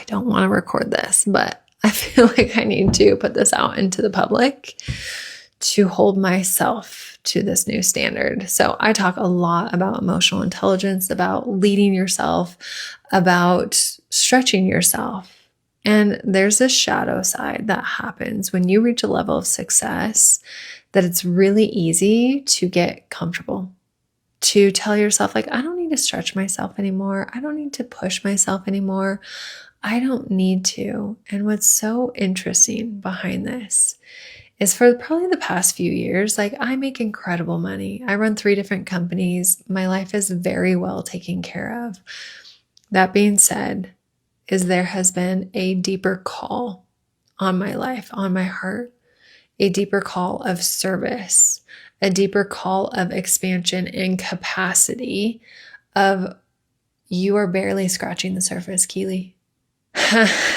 I don't want to record this, but I feel like I need to put this out into the public to hold myself to this new standard. So I talk a lot about emotional intelligence, about leading yourself, about stretching yourself. And there's a shadow side that happens when you reach a level of success that it's really easy to get comfortable, to tell yourself, like, I don't need to stretch myself anymore. I don't need to push myself anymore. I don't need to. And what's so interesting behind this is for probably the past few years, like, I make incredible money. I run 3 different companies. My life is very well taken care of. That being said, there has been a deeper call on my life, on my heart, a deeper call of service, a deeper call of expansion and capacity of you are barely scratching the surface, Keely.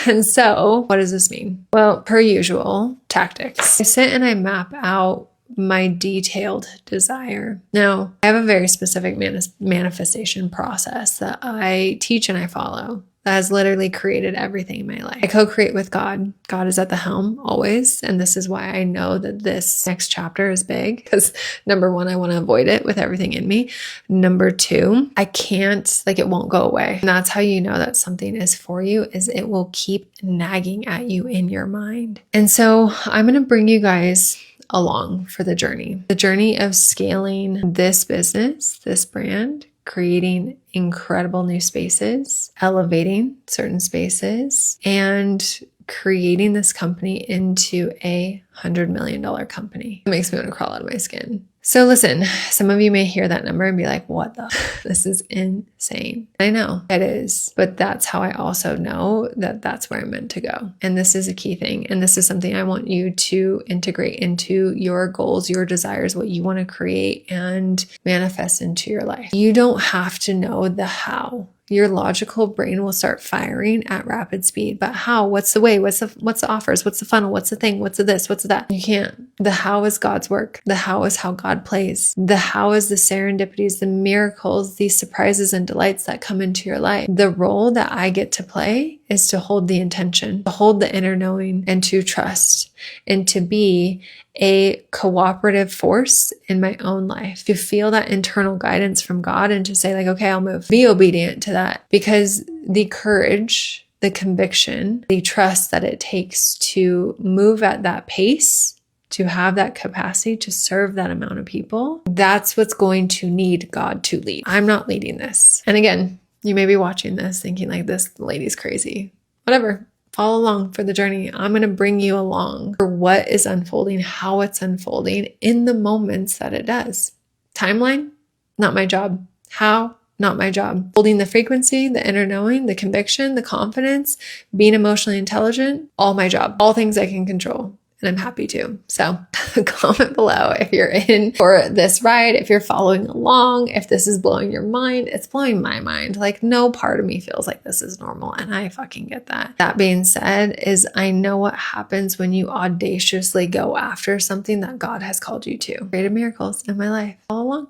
And so what does this mean? Well, per usual tactics, I sit and I map out my detailed desire. Now, I have a very specific manifestation process that I teach and I follow that has literally created everything in my life. I co-create with God. God is at the helm always. And this is why I know that this next chapter is big, because number 1, I want to avoid it with everything in me. Number 2, I can't, like, it won't go away. And that's how you know that something is for you, is it will keep nagging at you in your mind. And so I'm going to bring you guys along for the journey of scaling this business, this brand, creating incredible new spaces, elevating certain spaces, and creating this company into a $100 million company. It makes me want to crawl out of my skin. So listen, some of you may hear that number and be like, what the? This is insane. I know it is, but that's how I also know that that's where I'm meant to go. And this is a key thing. And this is something I want you to integrate into your goals, your desires, what you want to create and manifest into your life. You don't have to know the how. Your logical brain will start firing at rapid speed. But how? What's the way? What's the offers? What's the funnel? What's the thing? What's the this? What's the that? You can't. The how is God's work. The how is how God plays. The how is the serendipities, the miracles, these surprises and delights that come into your life. The role that I get to play is to hold the intention, to hold the inner knowing, and to trust, and to be a cooperative force in my own life, to feel that internal guidance from God and to say, like, okay, I'll move. Be obedient to that, because the courage, the conviction, the trust that it takes to move at that pace, to have that capacity to serve that amount of people, that's what's going to need God to lead. I'm not leading this. And again, you may be watching this thinking, like, this lady's crazy. Whatever. Follow along for the journey. I'm going to bring you along for what is unfolding, how it's unfolding in the moments that it does. Timeline, not my job. How, not my job. Holding the frequency, the inner knowing, the conviction, the confidence, being emotionally intelligent, all my job. All things I can control. And I'm happy to. So comment below if you're in for this ride, if you're following along, if this is blowing your mind. It's blowing my mind. Like, no part of me feels like this is normal. And I fucking get that. That being said, is I know what happens when you audaciously go after something that God has called you to. Created miracles in my life all along.